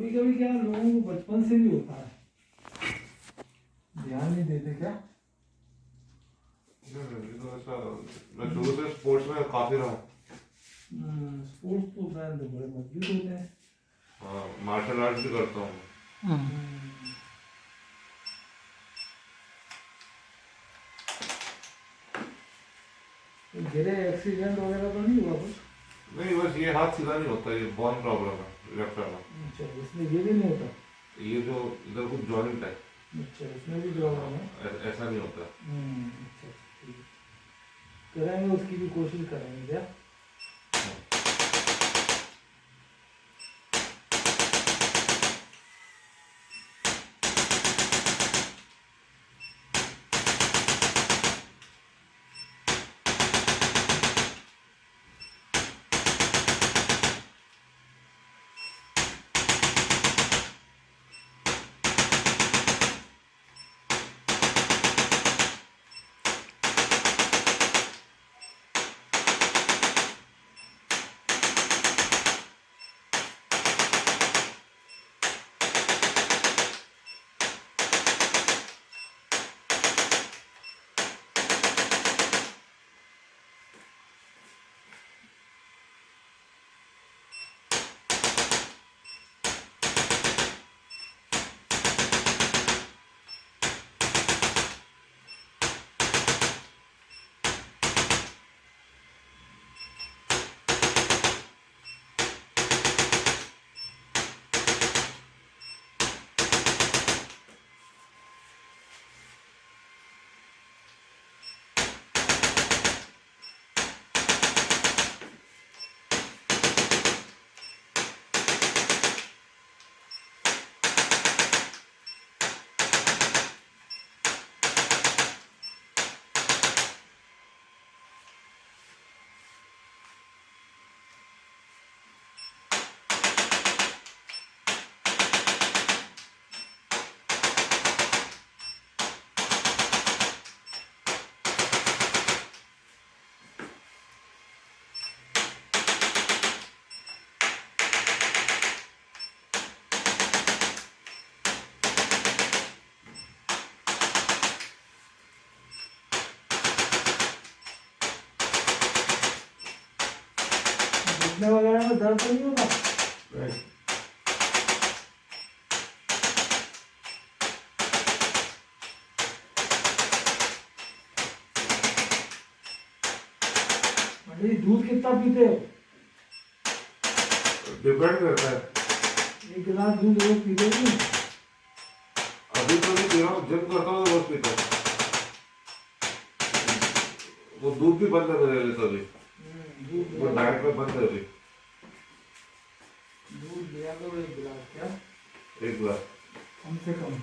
कभी कभी क्या लोगों को बचपन से भी होता है, ध्यान नहीं देते क्या? ये तो ऐसा, मैं शुरू से स्पोर्ट्स में काफी रहा हूँ। स्पोर्ट्स तो फैन तो बड़े मजबूत होते हैं। हाँ, मार्शल आर्ट्स भी करता हूँ। गिरे, एक्सीडेंट वगैरह तो नहीं हुआ कुछ? नहीं, बस ये हाथ सीधा नहीं होता, ये बोन प्रॉब्लम है लेफ्ट वाला। अच्छा, इसमें ये भी नहीं होता? ये जो इधर कुछ जॉइंट है। अच्छा, इसमें भी प्रॉब्लम है। ऐसा नहीं होता। अच्छा, ठीक है। करेंगे, उसकी भी कोशिश करेंगे क्या? घुटने वगैरह में दर्द तो नहीं होता? दूध कितना पीते हो? डिपेंड करता है। एक गिलास दूध रोज पीते हो? अभी तो नहीं पी रहा हूँ, जिम करता हूँ तो रोज पीता हूँ। वो दूध भी बंद है मेरे लिए तो अभी। वो डाइट में बंद है अभी। दूध लिया करो एक गिलास, क्या? एक गिलास कम से कम।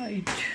Right.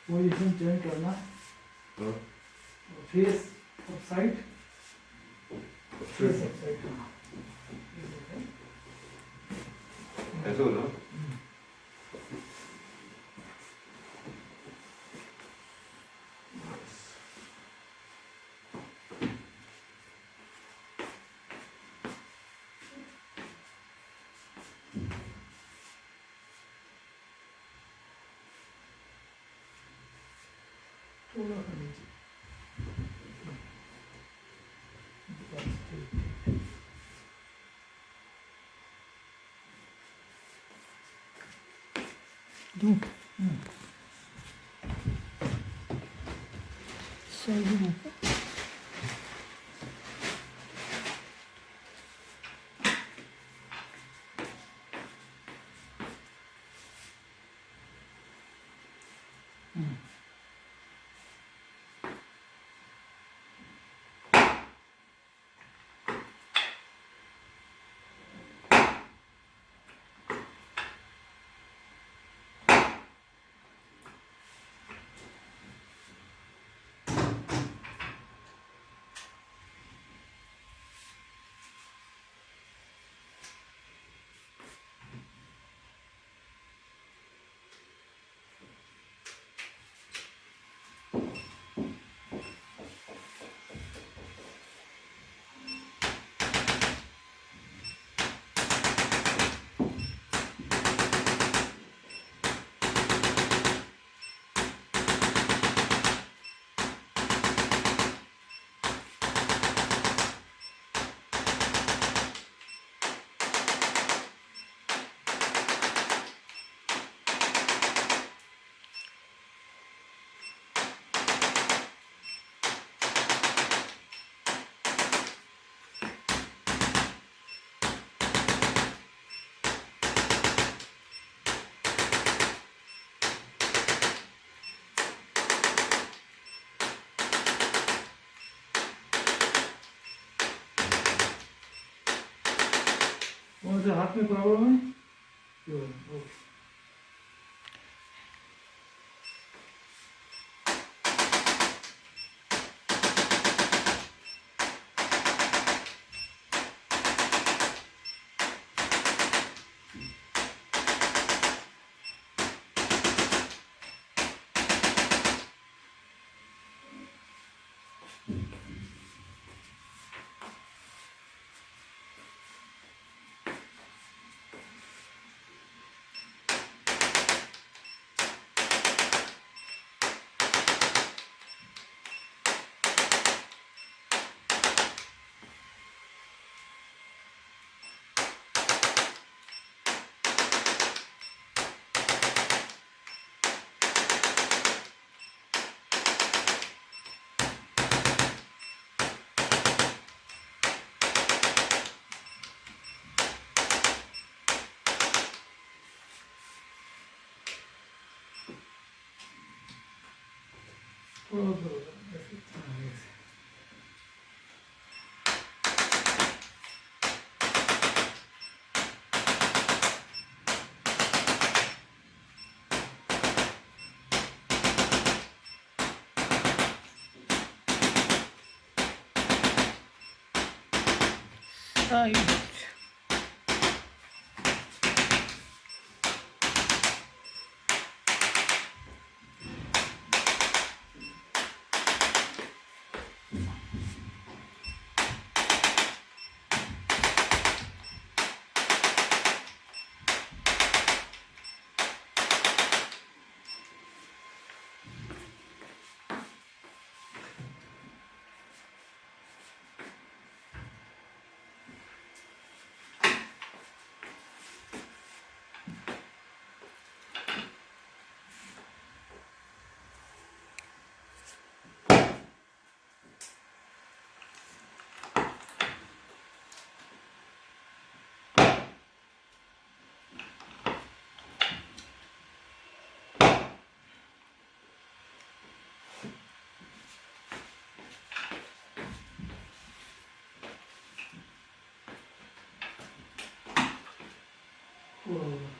पोजीशन चेंज करना, हाँ, फेस अपसाइड, फेस अपसाइड। ऐसे हो ना। थोड़ा सा नीचे। Do. Side में। कौन से हाथ में प्रॉब्लम है? ओके। थोड़ा ऊपर होगा, ऐसे। हाँ, ऐसे। साइड थोड़ा होगा।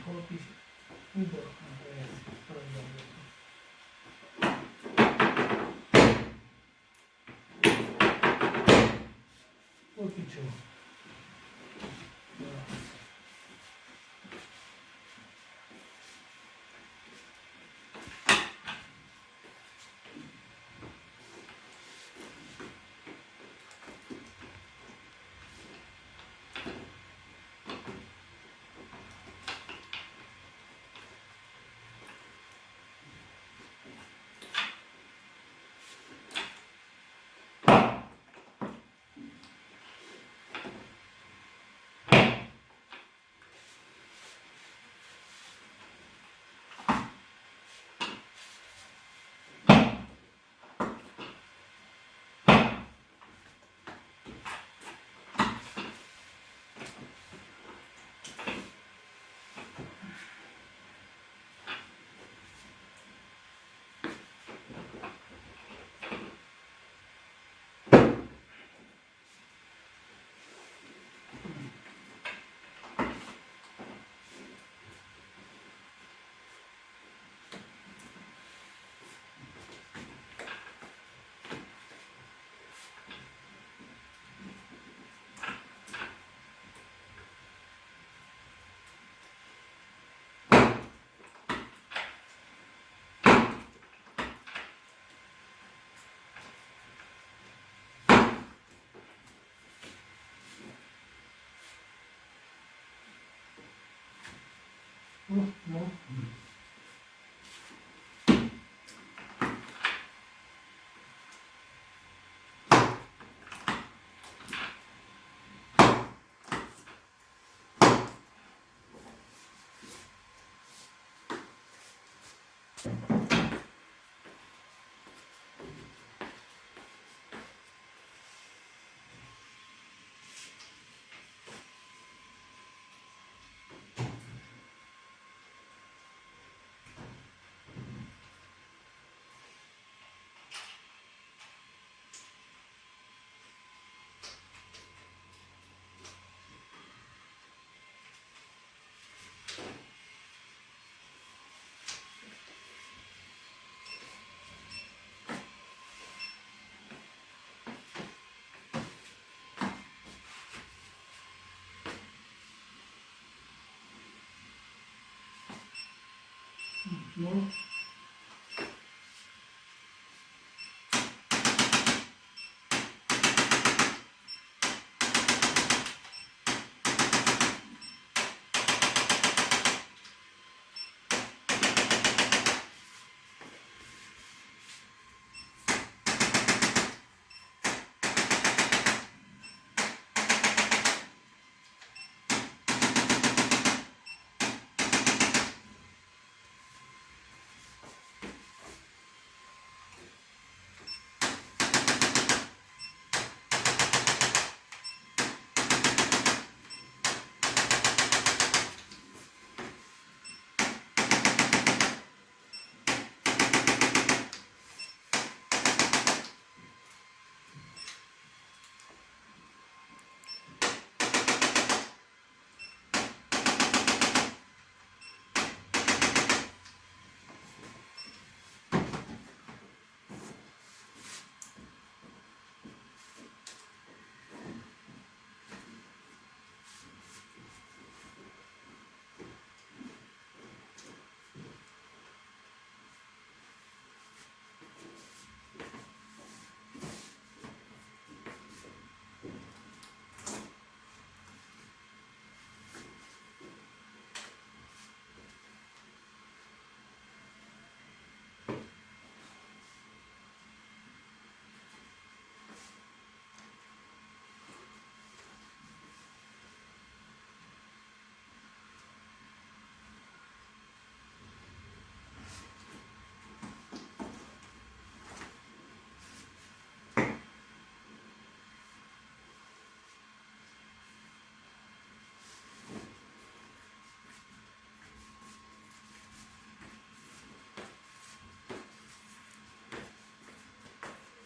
थोड़ा पीछे ऊपर। हाँ, ऐसे थोड़ा ज़्यादा। और पीछे हो। बस। No. मोड़।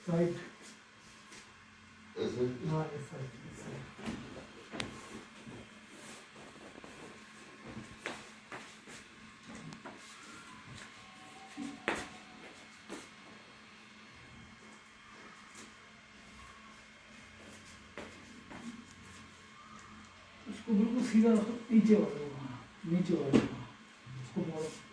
साइड। ऐसे हाँ इस साइड। उसको बिल्कुल सीधा रखो, नीचे वाले को, हाँ, नीचे वाले को, हाँ, उसको मोड़ो ऐसे।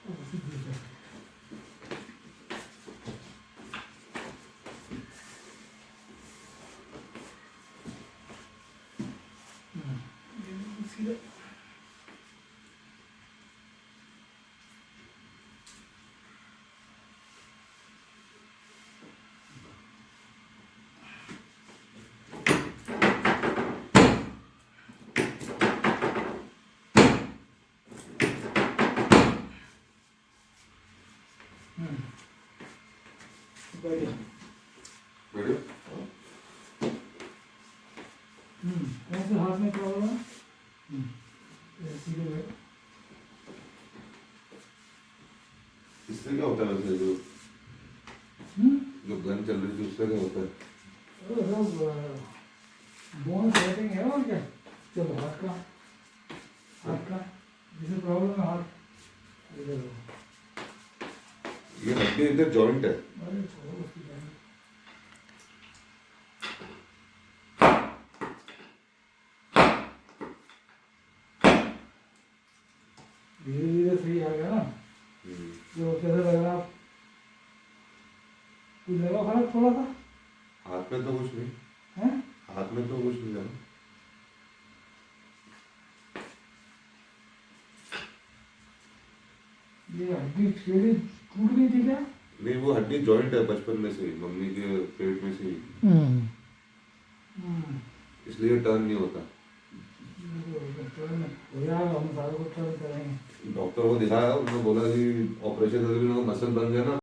उसको सीधे से। ये बिल्कुल सीधा। बढ़िया। बढ़िया। ऐसे हाथ में प्रॉब्लम है। ऐसे सीधे बैठ। इससे क्या होता है वैसे जो गन चल रही थी उससे क्या होता है? बोन सेटिंग है और क्या? चलो हाथ का जिसे प्रॉब्लम है हाथ इधर हो। ये हड्डी इधर जॉइंट है। अरे छोड़ो उसकी जान। धीरे धीरे सही आ गया ना। जो कैसे लग रहा है? कुछ लगा फर्क थोड़ा सा? हाथ में तो कुछ नहीं हैं? हाथ में तो कुछ नहीं लगा। ये हड्डी थोड़ी टूट गई थी क्या? नहीं वो हड्डी जॉइंट है बचपन में से ही, मम्मी के पेट में से ही, इसलिए टर्न नहीं होता। हो जाएगा, हम सारे को ट्राई करेंगे। डॉक्टर को दिखाया, उन्होंने बोला कि ऑपरेशन करके मसल बन गया ना।